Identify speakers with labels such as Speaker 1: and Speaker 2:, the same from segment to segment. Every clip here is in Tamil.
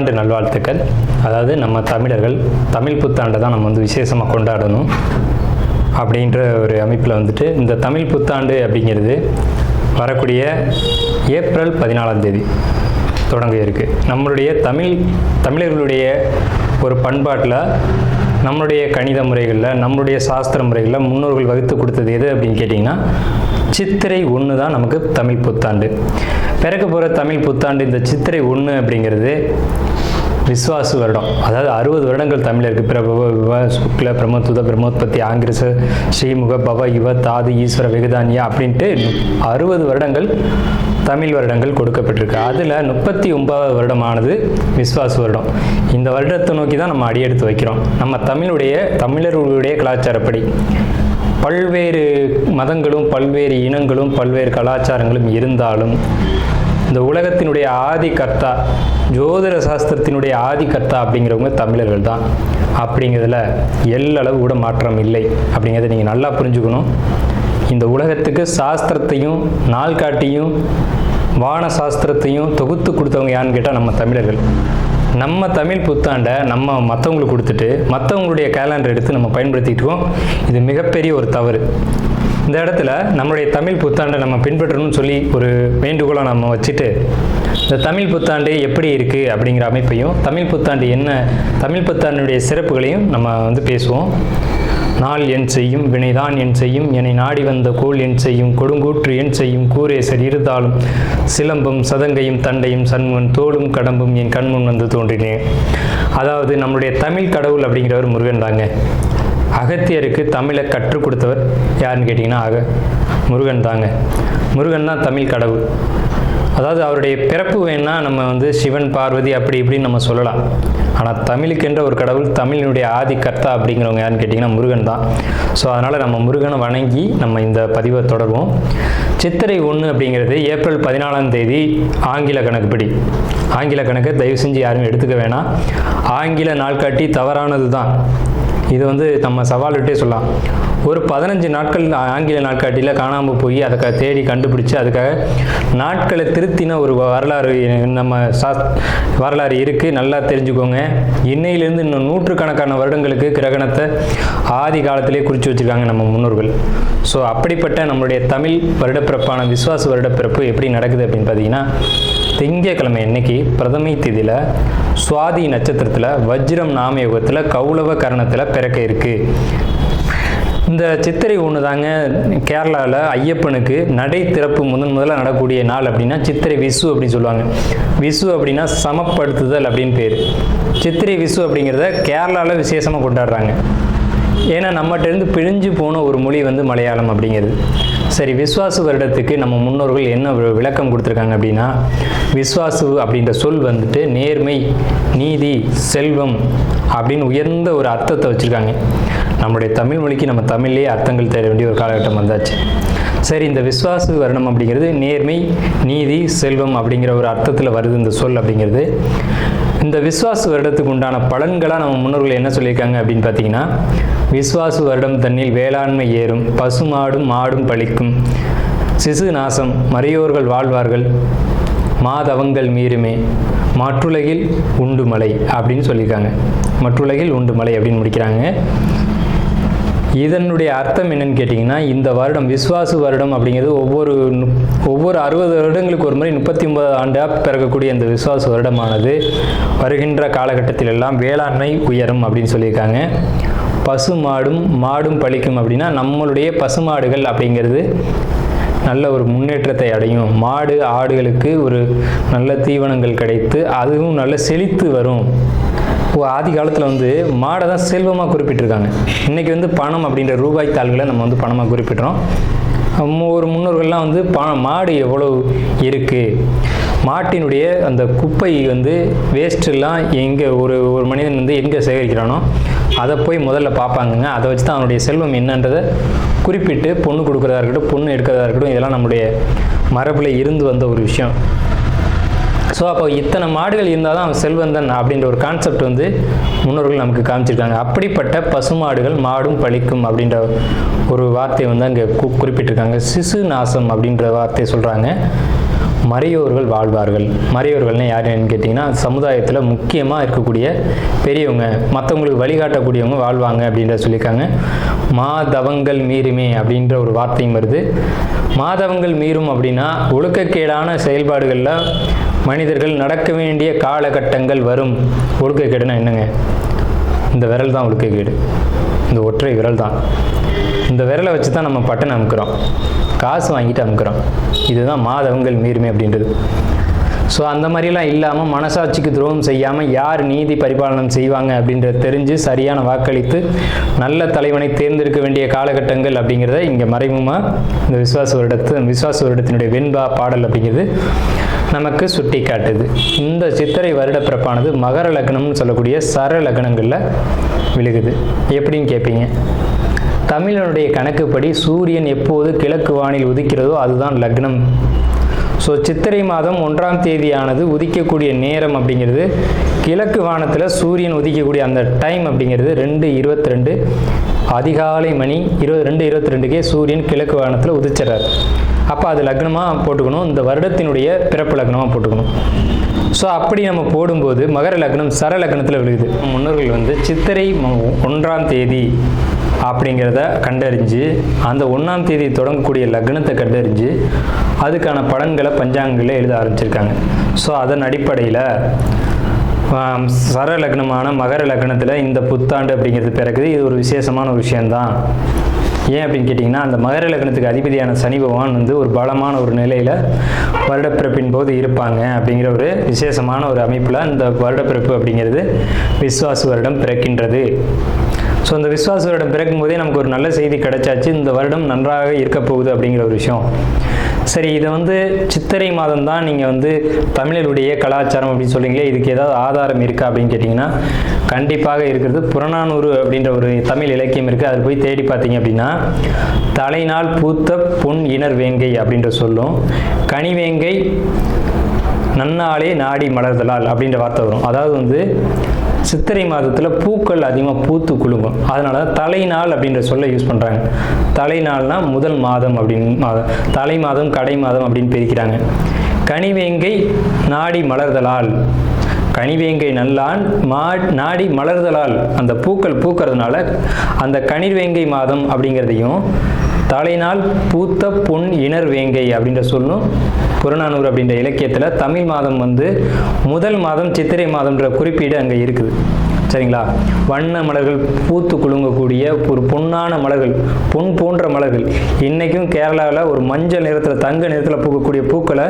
Speaker 1: புத்தாண்டு நல்வாழ்த்துக்கள். அதாவது நம்ம தமிழர்கள் தமிழ் புத்தாண்டை தான் நம்ம வந்து விசேஷமாக கொண்டாடணும் அப்படின்ற ஒரு அமைப்பில் வந்துட்டு இந்த தமிழ் புத்தாண்டு அப்படிங்கிறது வரக்கூடிய ஏப்ரல் 14 தொடங்க இருக்குது. நம்மளுடைய தமிழர்களுடைய ஒரு பண்பாட்டில், நம்மளுடைய கணித முறைகளில், நம்மளுடைய சாஸ்திர முறைகளில் முன்னோர்கள் வகுத்து கொடுத்தது எது அப்படின்னு கேட்டிங்கன்னா சித்திரை 1 தான் நமக்கு தமிழ் புத்தாண்டு. பிறக்க போகிற தமிழ் புத்தாண்டு இந்த சித்திரை 1 அப்படிங்கிறது விஸ்வாசு வருடம். அதாவது 60 வருடங்கள் தமிழருக்கு பிரபவ விவ சுக்ல பிரமோத்துத பிரமோத்பத்தி ஆங்கிரச ஸ்ரீமுக பவ யுவ தாது ஈஸ்வர வெகுதானியா அப்படின்ட்டு 60 வருடங்கள் தமிழ் வருடங்கள் கொடுக்கப்பட்டிருக்கு. அதில் 39வது வருடமானது விஸ்வாசு வருடம். இந்த வருடத்தை நோக்கி தான் நம்ம அடியெடுத்து வைக்கிறோம். நம்ம தமிழர்களுடைய கலாச்சாரப்படி பல்வேறு மதங்களும் பல்வேறு இனங்களும் பல்வேறு கலாச்சாரங்களும் இருந்தாலும் இந்த உலகத்தினுடைய ஆதி கர்த்தா, ஜோதிட சாஸ்திரத்தினுடைய ஆதி கர்த்தா அப்படிங்கிறவங்க தமிழர்கள் தான். அப்படிங்கிறதுல எல்லளவு கூட மாற்றம் இல்லை அப்படிங்கிறத நீங்கள் நல்லா புரிஞ்சுக்கணும். இந்த உலகத்துக்கு சாஸ்திரத்தையும் நாள்காட்டியும் வான சாஸ்திரத்தையும் தொகுத்து கொடுத்தவங்க யாருன்னு கேட்டால் நம்ம தமிழர்கள். நம்ம தமிழ் புத்தாண்டை நம்ம மற்றவங்களுக்கு கொடுத்துட்டு மற்றவங்களுடைய கேலண்டர் எடுத்து நம்ம பயன்படுத்திக்கிட்டு இருக்கோம். இது மிகப்பெரிய ஒரு தவறு. இந்த இடத்துல நம்மளுடைய தமிழ் புத்தாண்டை நம்ம பின்பற்றணும்னு சொல்லி ஒரு வேண்டுகோளை நம்ம வச்சுட்டு இந்த தமிழ் புத்தாண்டு எப்படி இருக்குது அப்படிங்கிற அமைப்பையும், தமிழ் புத்தாண்டு என்ன, தமிழ் புத்தாண்டுடைய சிறப்புகளையும் நம்ம வந்து பேசுவோம். நாள் என் செய்யும் வினைதான் என் செய்யும் என்னை நாடி வந்த கோள் என் செய்யும் கொடுங்கூற்று என் செய்யும் கூரேசர் இருந்தாலும் சிலம்பும் சதங்கையும் தண்டையும் சண்முன் தோளும் கடம்பும் என் கண்முன் வந்து தோன்றினேன். அதாவது நம்மளுடைய தமிழ் கடவுள் அப்படிங்கிறவர் முருகன் தாங்க. அகத்தியருக்கு தமிழை கற்றுக் கொடுத்தவர் யாருன்னு கேட்டிங்கன்னா முருகன் தாங்க. முருகன் தான் தமிழ் கடவுள். அதாவது அவருடைய பிறப்பு வேணால் நம்ம வந்து சிவன் பார்வதி அப்படி இப்படின்னு நம்ம சொல்லலாம். ஆனால் தமிழுக்கென்ற ஒரு கடவுள், தமிழினுடைய ஆதி கர்த்தா அப்படிங்கிறவங்க யாருன்னு கேட்டிங்கன்னா முருகன் தான். ஸோ அதனால் நம்ம முருகனை வணங்கி நம்ம இந்த பதிவை தொடர்வோம். சித்திரை 1 அப்படிங்கிறது ஏப்ரல் 14 ஆங்கில கணக்குப்படி. ஆங்கில கணக்கை தயவு செஞ்சு யாரும் எடுத்துக்க வேணாம். ஆங்கில நாள்காட்டி தவறானது தான். இது வந்து நம்ம சவால்கிட்டே சொல்லலாம். ஒரு 15 நாட்கள் ஆங்கில நாட்காட்டியில் காணாமல் போய் அதை தேடி கண்டுபிடிச்சி அதுக்காக நாட்களை திருத்தின ஒரு வரலாறு நம்ம வரலாறு இருக்குது. நல்லா தெரிஞ்சுக்கோங்க. இன்னையிலேருந்து இன்னும் நூற்றுக்கணக்கான வருடங்களுக்கு கிரகணத்தை ஆதி காலத்திலே குறித்து வச்சுருக்காங்க நம்ம முன்னோர்கள். ஸோ அப்படிப்பட்ட நம்மளுடைய தமிழ் வருடப்பிறப்பான விஸ்வாச வருடப்பிறப்பு எப்படி நடக்குது அப்படின்னு பார்த்தீங்கன்னா, திங்கட்கிழமை அன்னைக்கு பிரதமை திதியில் சுவாதி நட்சத்திரத்தில் வஜ்ரம் நாமயோகத்தில் கௌளவ கரணத்தில் பிறக்க இருக்குது. இந்த சித்திரை 1 தாங்க கேரளாவில் ஐயப்பனுக்கு நடை திறப்பு முதல்ல நடக்கக்கூடிய நாள் அப்படின்னா சித்திரை விசு அப்படின்னு சொல்லுவாங்க. விசு அப்படின்னா சமப்படுத்துதல் அப்படின்னு பேர். சித்திரை விசு அப்படிங்கிறத கேரளாவில் விசேஷமாக கொண்டாடுறாங்க. ஏன்னா நம்மகிட்டேருந்து பிழிஞ்சு போன ஒரு மொழி வந்து மலையாளம் அப்படிங்கிறது. சரி, விஸ்வாசு வருடத்துக்கு நம்ம முன்னோர்கள் என்ன விளக்கம் கொடுத்துருக்காங்க அப்படின்னா, விஸ்வாசு அப்படின்ற சொல் வந்துட்டு நேர்மை, நீதி, செல்வம் அப்படின்னு உயர்ந்த ஒரு அர்த்தத்தை வச்சுருக்காங்க. நம்மளுடைய தமிழ் மொழிக்கு நம்ம தமிழ்லேயே அர்த்தங்கள் தேட வேண்டிய ஒரு காலகட்டம் வந்தாச்சு. சரி, இந்த விஸ்வாசு வருடம் அப்படிங்கிறது நேர்மை, நீதி, செல்வம் அப்படிங்கிற ஒரு அர்த்தத்தில் வருது இந்த சொல் அப்படிங்கிறது. இந்த விஸ்வாசு வருடத்துக்கு உண்டான பலன்களாக நம்ம முன்னோர்கள் என்ன சொல்லியிருக்காங்க அப்படின்னு பார்த்தீங்கன்னா, விஸ்வாசு வருடம் தன்னில் வேளாண்மை ஏறும், பசுமாடும் மாடும் பழிக்கும், சிசு நாசம், மறையோர்கள் வாழ்வார்கள், மாதவங்கள் மீறுமே, மற்றுலகில் உண்டு மலை அப்படின்னு சொல்லியிருக்காங்க. மற்றுலகில் உண்டு மலை அப்படின்னு முடிக்கிறாங்க. இதனுடைய அர்த்தம் என்னன்னு கேட்டிங்கன்னா, இந்த வருடம் விஸ்வாசு வருடம் அப்படிங்கிறது ஒவ்வொரு 60 வருடங்களுக்கு ஒரு முறை 39 ஆண்டாக பிறக்கக்கூடிய இந்த விஸ்வாசு வருடமானது வருகின்ற காலகட்டத்தில் எல்லாம் வேளாண்மை உயரும் அப்படின்னு சொல்லியிருக்காங்க. பசு மாடும் பழிக்கும் அப்படின்னா நம்மளுடைய பசுமாடுகள் அப்படிங்கிறது நல்ல ஒரு முன்னேற்றத்தை அடையும். மாடு ஆடுகளுக்கு ஒரு நல்ல தீவனங்கள் கிடைத்து அதுவும் நல்ல செழித்து வரும். ஆதி காலத்தில் வந்து மாடை தான் செல்வமாக குறிப்பிட்டிருக்காங்க. இன்றைக்கி வந்து பணம் அப்படின்ற ரூபாய் தாள்களை நம்ம வந்து பணமாக குறிப்பிட்றோம். ஒரு முன்னோர்கள்லாம் வந்து மாடு எவ்வளோ இருக்குது, மாட்டினுடைய அந்த குப்பை வந்து வேஸ்ட்டெல்லாம் எங்கே ஒரு மனிதன் வந்து எங்கே சேகரிக்கிறானோ அதை போய் முதல்ல பார்ப்பாங்கங்க. அதை வச்சு தான் அவனுடைய செல்வம் என்னன்றதை குறிப்பிட்டு பொண்ணு கொடுக்குறதா இருக்கட்டும், பொண்ணு எடுக்கிறதா இருக்கட்டும், இதெல்லாம் நம்முடைய மரபில் இருந்து வந்த ஒரு விஷயம். ஸோ அப்போ இத்தனை மாடுகள் இருந்தால் தான் அவன் செல்வந்தன் அப்படின்ற ஒரு கான்செப்ட் வந்து முன்னோர்கள் நமக்கு காமிச்சிருக்காங்க. அப்படிப்பட்ட பசுமாடுகள் மாடும் பழிக்கும் அப்படின்ற ஒரு வார்த்தையை வந்து அங்கே குறிப்பிட்டிருக்காங்க. சிசு நாசம் அப்படின்ற வார்த்தையை சொல்கிறாங்க. மறையோர்கள் வாழ்வார்கள். மறையோர்கள்னு யாருன்னு கேட்டிங்கன்னா சமுதாயத்தில் முக்கியமாக இருக்கக்கூடிய பெரியவங்க, மற்றவங்களுக்கு வழிகாட்டக்கூடியவங்க வாழ்வாங்க அப்படின்ற சொல்லியிருக்காங்க. மாதவங்கள் மீறுமே அப்படின்ற ஒரு வார்த்தையும் வருது. மாதவங்கள் மீறும் அப்படின்னா ஒழுக்கக்கேடான செயல்பாடுகளில் மனிதர்கள் நடக்க வேண்டிய காலகட்டங்கள் வரும். ஒழுக்கக்கேடுனா என்னங்க? இந்த விரல் தான் ஒழுக்கக்கேடு, இந்த ஒற்றை விரல் தான். இந்த விரலை வச்சு தான் நம்ம பட்டன் அமுக்கிறோம், காசு வாங்கிட்டு அமுக்கிறோம். இதுதான் மாதவங்கள் மீறுமே அப்படின்றது. ஸோ அந்த மாதிரிலாம் இல்லாமல் மனசாட்சிக்கு துரோகம் செய்யாமல் யார் நீதி பரிபாலனம் செய்வாங்க அப்படின்றத தெரிஞ்சு சரியான வாக்களித்து நல்ல தலைவனை தேர்ந்தெடுக்க வேண்டிய காலகட்டங்கள் அப்படிங்கிறத இங்கே மறைமுகமாக இந்த விசுவாச வருடத்தினுடைய வெண்பா பாடல் அப்படிங்கிறது நமக்கு சுட்டி காட்டுது. இந்த சித்திரை வருட பிறப்பானது மகர லக்னம்னு சொல்லக்கூடிய சர லக்னங்களில் விழுகுது. எப்படின்னு கேட்பீங்க. தமிழனுடைய கணக்குப்படி சூரியன் எப்போது கிழக்கு வானில் உதிக்கிறதோ அதுதான் லக்னம். ஸோ சித்திரை மாதம் 1ஆம் தேதியானது உதிக்கக்கூடிய நேரம் அப்படிங்கிறது கிழக்கு வானத்தில் சூரியன் உதிக்கக்கூடிய அந்த டைம் அப்படிங்கிறது 2:22 அதிகாலை மணி 2:22க்கே சூரியன் கிழக்கு வானத்தில் உதிச்சிடறாரு. அப்போ அது லக்னமாக போட்டுக்கணும், இந்த வருடத்தினுடைய பிறப்பு லக்னமாக போட்டுக்கணும். ஸோ அப்படி நம்ம போடும்போது மகர லக்னம் சர லக்னத்தில் விழுகுது. முன்னோர்கள் சித்திரை 1ஆம் தேதி அப்படிங்கிறத கண்டறிஞ்சு அந்த 1ஆம் தேதி தொடங்கக்கூடிய லக்னத்தை கண்டறிஞ்சு அதுக்கான பலன்களை பஞ்சாங்கங்களில் எழுத ஆரம்பிச்சிருக்காங்க. ஸோ அதன் அடிப்படையில் சர லக்னமான மகர லக்னத்தில் இந்த புத்தாண்டு அப்படிங்கிறது பிறகுது. இது ஒரு விசேஷமான ஒரு விஷயந்தான். ஏன் அப்படின்னு கேட்டிங்கன்னா, அந்த மகர லக்னத்துக்கு அதிபதியான சனி பகவான் ஒரு பலமான ஒரு நிலையில் வருடப்பிறப்பின் போது இருப்பாங்க அப்படிங்கிற ஒரு விசேஷமான ஒரு அமைப்பில் இந்த வருடப்பிறப்பு அப்படிங்கிறது விஸ்வாச வருடம் பிறக்கின்றது. ஸோ இந்த விஸ்வாச வருடம் பிறக்கும் போதே நமக்கு ஒரு நல்ல செய்தி கிடைச்சாச்சு, இந்த வருடம் நன்றாக இருக்க போகுது அப்படிங்கிற ஒரு விஷயம். சரி, இதை சித்திரை மாதம் தான் நீங்கள் தமிழருடைய கலாச்சாரம் அப்படின்னு சொல்கிறீங்களே, இதுக்கு ஏதாவது ஆதாரம் இருக்கா அப்படின்னு கேட்டிங்கன்னா கண்டிப்பாக இருக்கிறது. புறநானூறு அப்படின்ற ஒரு தமிழ் இலக்கியம் இருக்குது. அதில் போய் தேடி பார்த்தீங்க அப்படின்னா தலைநாள் பூத்த பொன் இணர் வேங்கை அப்படின்ற சொல்லும், கனிவேங்கை நன்னாளே நாடி மலர்தலால் அப்படின்ற வார்த்தை வரும். அதாவது சித்திரை மாதத்தில் பூக்கள் அதிகமாக பூத்து குலுங்கும். அதனால தலைநாள் அப்படின்ற சொல்ல யூஸ் பண்ணுறாங்க. தலைநாள்னா முதல் மாதம் அப்படின்னு தலை மாதம் கடை மாதம் அப்படின்னு பிரிக்கிறாங்க. கனிவேங்கை நாடி மலர்தலால், கனிவேங்கை நல்லான் நாடி மலர்தலால், அந்த பூக்கள் பூக்கிறதுனால அந்த கனிவேங்கை மாதம் அப்படிங்கிறதையும் தலைநாள் பூத்த பொன் இணர் வேங்கை அப்படின்ற சொல்லும் புறநானூறு அப்படின்ற இலக்கியத்தில் தமிழ் மாதம் முதல் மாதம் சித்திரை மாதம்ன்ற குறிப்பீடு அங்கே இருக்குது. சரிங்களா? வண்ண மலர்கள் பூத்து குலுங்கக்கூடிய ஒரு பொன்னான மலர்கள், பொன் போன்ற மலர்கள். இன்றைக்கும் கேரளாவில் ஒரு மஞ்சள் நிறத்தில் தங்க நிறத்தில் பூக்கக்கூடிய பூக்களை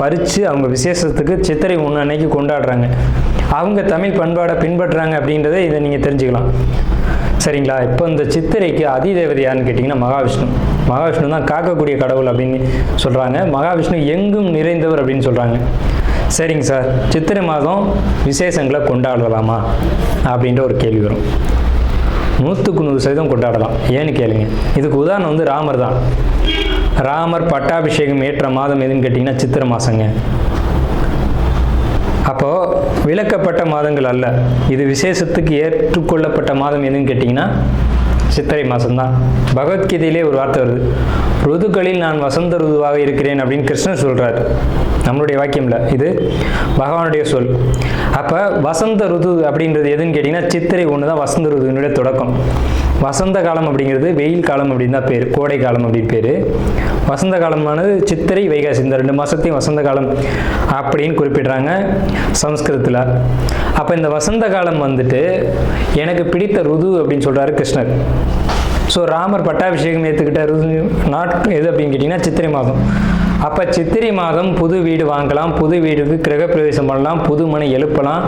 Speaker 1: பறித்து அவங்க விசேஷத்துக்கு சித்திரை 1 அன்னைக்கு கொண்டாடுறாங்க. அவங்க தமிழ் பண்பாடை பின்பற்றுறாங்க அப்படின்றத இதை நீங்கள் தெரிஞ்சுக்கலாம். சரிங்களா? இப்போ இந்த சித்திரைக்கு அதிதேவதை யாருன்னு கேட்டிங்கன்னா மகாவிஷ்ணு. மகாவிஷ்ணு தான் காக்கக்கூடிய கடவுள் அப்படின்னு சொல்கிறாங்க. மகாவிஷ்ணு எங்கும் நிறைந்தவர் அப்படின்னு சொல்கிறாங்க. சரிங்க சார், சித்திரை மாதம் விசேஷங்களை கொண்டாடலாமா அப்படின்ற ஒரு கேள்வி வரும். 100% கொண்டாடலாம். ஏன்னு கேளுங்க. இதுக்கு உதாரணம் ராமர் தான். ராமர் பட்டாபிஷேகம் ஏற்ற மாதம் எதுன்னு கேட்டிங்கன்னா சித்திரை மாதங்க. அப்போது விலக்கப்பட்ட மாதங்கள் அல்ல, இது விசேஷத்துக்கு ஏற்றுக்கொள்ளப்பட்ட மாதம் எதுன்னு கேட்டிங்கன்னா சித்திரை மாதம்தான். பகவத்கீதையிலே ஒரு வார்த்தை வருது, ருதுக்களில் நான் வசந்த ருதுவாக இருக்கிறேன் அப்படின்னு கிருஷ்ணன் சொல்கிறார். நம்மளுடைய வாக்கியம்ல, இது பகவானுடைய சொல். அப்போ வசந்த ருது அப்படின்றது எதுன்னு கேட்டிங்கன்னா சித்திரை 1 தான் வசந்த ருதுனுடைய தொடக்கம். வசந்த காலம் அப்படிங்கிறது வெயில் காலம் அப்படின்னு தான் பேர், கோடை காலம் அப்படின்னு பேர். வசந்த காலமானது சித்திரை வைகாசி, இந்த 2 மாதத்தையும் வசந்த காலம் அப்படின்னு குறிப்பிடுறாங்க சமஸ்கிருதத்தில். அப்போ இந்த வசந்த காலம் எனக்கு பிடித்த ருது அப்படின்னு சொல்கிறாரு கிருஷ்ணர். ஸோ ராமர் பட்டாபிஷேகம் ஏற்றுக்கிட்ட ருது எது அப்படின்னு கேட்டிங்கன்னா சித்திரை மாதம். அப்போ சித்திரை மாதம் புது வீடு வாங்கலாம், புது வீடுக்கு கிரகப்பிரவேசம் பண்ணலாம், புது மனை எழுப்பலாம்,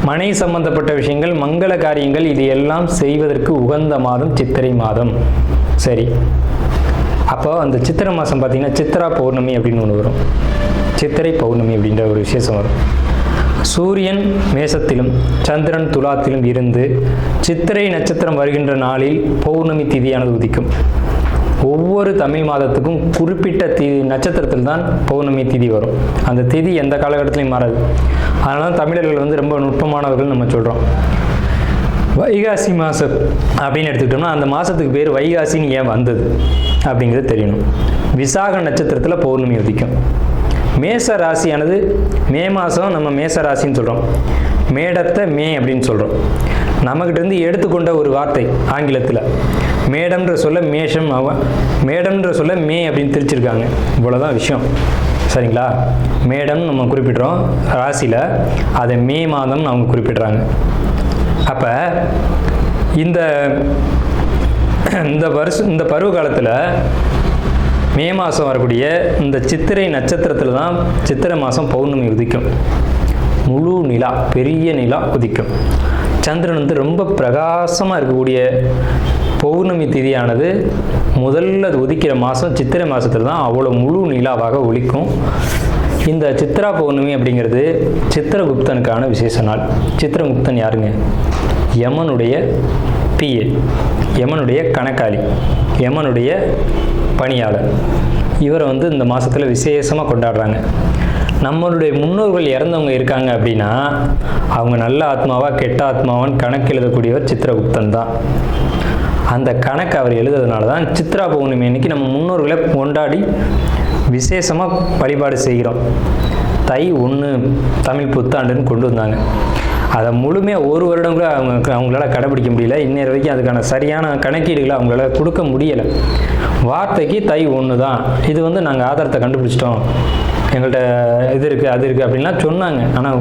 Speaker 1: மனை சம்பந்தப்பட்ட விஷயங்கள், மங்கள காரியங்கள் இது எல்லாம் செய்வதற்கு உகந்த மாதம் சித்திரை மாதம். சரி, அப்போ அந்த சித்திரை மாதம் பார்த்திங்கன்னா சித்ரா பௌர்ணமி அப்படின்னு ஒன்று வரும். சித்திரை பௌர்ணமி அப்படின்ற ஒரு விசேஷம் வரும். சூரியன் மேசத்திலும் சந்திரன் துலாத்திலும் இருந்து சித்திரை நட்சத்திரம் வருகின்ற நாளில் பௌர்ணமி திதியானது உதிக்கும். ஒவ்வொரு தமிழ் மாதத்துக்கும் குறிப்பிட்ட நட்சத்திரத்தில் தான் பௌர்ணமி திதி வரும். அந்த திதி எந்த காலகட்டத்திலையும் மாறாது. அதனால தமிழர்கள் ரொம்ப நுட்பமானவர்கள் நம்ம சொல்கிறோம். வைகாசி மாதம் அப்படின்னு எடுத்துக்கிட்டோம்னா அந்த மாதத்துக்கு பேர் வைகாசின்னு ஏன் வந்தது அப்படிங்கிறது தெரியணும். விசாக நட்சத்திரத்தில் பௌர்ணமி உதிக்கும். மேச ராசியானது மே மாதம் நம்ம மேச ராசின்னு சொல்கிறோம், மேடத்தை மே அப்படின்னு சொல்கிறோம். நம்மக்கிட்டேருந்து எடுத்துக்கொண்ட ஒரு வார்த்தை ஆங்கிலத்தில். மேடம்ன்ற சொல்ல மேஷம், மேடம்ன்ற சொல்ல மே அப்படின்னு திரிச்சிருக்காங்க. இவ்வளோதான் விஷயம், சரிங்களா? மேடம் நம்ம குறிப்பிட்றோம் ராசியில், அதை மே மாதம் அவங்க குறிப்பிட்றாங்க. அப்போ இந்த பருவ காலத்தில் மே மாதம் வரக்கூடிய இந்த சித்திரை நட்சத்திரத்தில் தான் சித்திரை மாதம் பௌர்ணமி உதிக்கும். முழு நிலா, பெரிய நிலா உதிக்கும். சந்திரன் வந்து ரொம்ப பிரகாசமாக இருக்கக்கூடிய பௌர்ணமி திதியானது முதல்ல உதிக்கிற மாதம் சித்திரை மாதத்தில் தான் அவ்வளோ முழு நிலாவாக ஒலிக்கும். இந்த சித்ரா பௌர்ணமி அப்படிங்கிறது சித்திரகுப்தனுக்கான விசேஷ நாள். சித்திரகுப்தன் யாருங்க? யமனுடைய பிஏ, யமனுடைய கணக்காளி, யமனுடைய பணியாளர். இவரை வந்து இந்த மாதத்தில் விசேஷமாக கொண்டாடுறாங்க. நம்மளுடைய முன்னோர்கள் இறந்தவங்க இருக்காங்க அப்படின்னா அவங்க நல்ல ஆத்மாவா கெட்ட ஆத்மாவான்னு கணக்கு எழுதக்கூடியவர் சித்திரகுப்தன் தான். அந்த கணக்கு அவர் எழுதுறதுனால தான் சித்ரா பௌர்ணமி அன்னைக்கு நம்ம முன்னோர்களை கொண்டாடி விசேஷமாக வழிபாடு செய்கிறோம். தை 1 தமிழ் புத்தாண்டுன்னு கொண்டு வந்தாங்க. அதை முழுமையாக ஒரு வருடம் கூட அவங்களால கடைபிடிக்க முடியல. இன்னொரு வரைக்கும் அதுக்கான சரியான கணக்கீடுகளை அவங்களால கொடுக்க முடியலை. வார்த்தைக்கு தை 1 தான், இது வந்து நாங்கள் ஆதாரத்தை கண்டுபிடிச்சிட்டோம், எங்கள்கிட்ட இது இருக்குது அது இருக்குது அப்படின்லாம் சொன்னாங்க. ஆனால்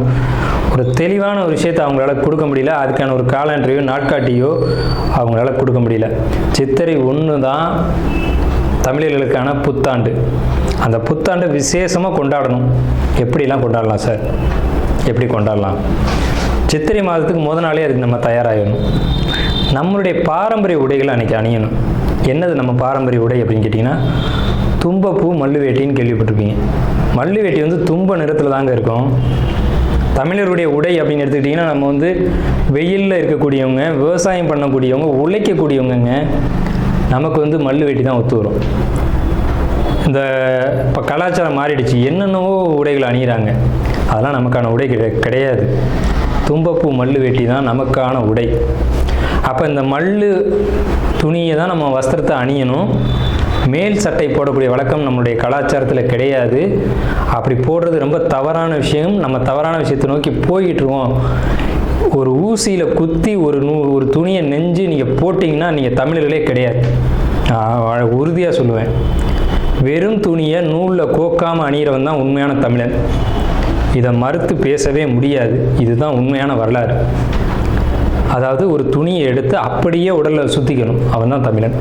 Speaker 1: ஒரு தெளிவான ஒரு விஷயத்தை அவங்களால கொடுக்க முடியல. அதுக்கான ஒரு காலண்டரையோ நாட்காட்டியோ அவங்களால கொடுக்க முடியல. சித்திரை 1 தான் தமிழர்களுக்கான புத்தாண்டு. அந்த புத்தாண்டை விசேஷமாக கொண்டாடணும். எப்படிலாம் கொண்டாடலாம் சார்? எப்படி கொண்டாடலாம்? சித்திரை மாதத்துக்கு முத நாளே அதுக்கு நம்ம தயாராகணும். நம்மளுடைய பாரம்பரிய உடைகளை அன்றைக்கி அணியணும். என்னது நம்ம பாரம்பரிய உடை அப்படின்னு கேட்டிங்கன்னா, தும்பப்பூ மல்லு வேட்டின்னு கேள்விப்பட்டிருப்பீங்க. மல்லு வேட்டி வந்து தும்ப நிறத்தில் தாங்க இருக்கும். தமிழருடைய உடை அப்படின்னு எடுத்துக்கிட்டிங்கன்னா, நம்ம வந்து வெயிலில் இருக்கக்கூடியவங்க, விவசாயம் பண்ணக்கூடியவங்க, உழைக்கக்கூடியவங்க, நமக்கு வந்து மல்லு வேட்டி தான் ஒத்து வரும். இந்த இப்போ கலாச்சாரம் மாறிடுச்சு, என்னென்னவோ உடைகள் அணிகிறாங்க. அதெல்லாம் நமக்கான உடை கிடையாது. தும்பப்பூ மல்லு வேட்டி தான் நமக்கான உடை. அப்போ இந்த மல்லு துணியை தான் நம்ம வஸ்திரத்தை அணியணும். மேல் சட்டை போடக்கூடிய வழக்கம் நம்மளுடைய கலாச்சாரத்தில் கிடையாது. அப்படி போடுறது ரொம்ப தவறான விஷயம். நம்ம தவறான விஷயத்தை நோக்கி போய்கிட்டுருவோம். ஒரு ஊசியில் குத்தி ஒரு துணியை நெஞ்சு நீங்கள் போட்டிங்கன்னா நீங்கள் தமிழர்களே கிடையாது. உறுதியாக சொல்லுவேன். வெறும் துணியை நூலில் கோக்காமல் அணிகிறவன் தான் உண்மையான தமிழன். இதை மறுத்து பேசவே முடியாது. இதுதான் உண்மையான வரலாறு. அதாவது ஒரு துணியை எடுத்து அப்படியே உடலில் சுற்றிக்கணும், அவன் தான் தமிழன்.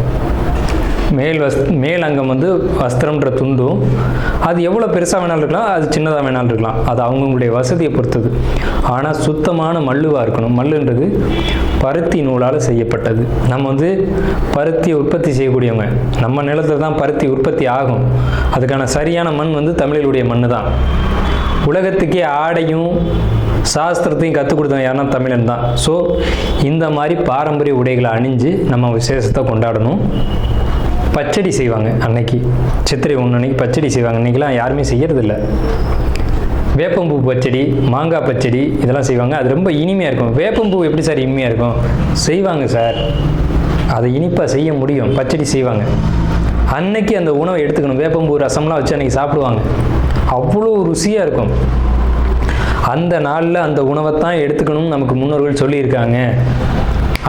Speaker 1: மேல் அங்கம் வந்து வஸ்திரம்ன்ற துண்டும், அது எவ்வளோ பெருசாக வேணாலும் இருக்கலாம், அது சின்னதாக வேணாலும் இருக்கலாம். அது அவங்களுடைய வசதியை பொறுத்தது. ஆனால் சுத்தமான மல்லுவாக இருக்கணும். மல்லுன்றது பருத்தி நூலால் செய்யப்பட்டது. நம்ம வந்து பருத்தியை உற்பத்தி செய்யக்கூடியவங்க. நம்ம நிலத்தில் தான் பருத்தி உற்பத்தி ஆகும். அதுக்கான சரியான மண் வந்து தமிழர்களுடைய மண் தான். உலகத்துக்கே ஆடையும் சாஸ்திரத்தையும் கற்றுக் கொடுத்தவங்க யாருன்னா தமிழன் தான். ஸோ இந்த மாதிரி பாரம்பரிய உடைகளை அணிஞ்சு நம்ம விசேஷத்தை கொண்டாடணும். பச்சடி செய்வாங்க அன்னைக்கு, சித்திரை 1 அன்னைக்கு பச்சடி செய்வாங்க. இன்றைக்கெலாம் யாருமே செய்யறதில்ல. வேப்பம்பூ பச்சடி, மாங்காய் பச்சடி இதெல்லாம் செய்வாங்க. அது ரொம்ப இனிமையாக இருக்கும். வேப்பம்பூ எப்படி சார் இனிமையாக இருக்கும்? செய்வாங்க சார், அதை இனிப்பாக செய்ய முடியும். பச்சடி செய்வாங்க. அன்னைக்கு அந்த உணவை எடுத்துக்கணும். வேப்பம்பூ ரசம்லாம் வச்சு அன்றைக்கி சாப்பிடுவாங்க. அவ்வளோ ருசியாக இருக்கும். அந்த நாளில் அந்த உணவை தான் எடுத்துக்கணும்னு நமக்கு முன்னோர்கள் சொல்லியிருக்காங்க.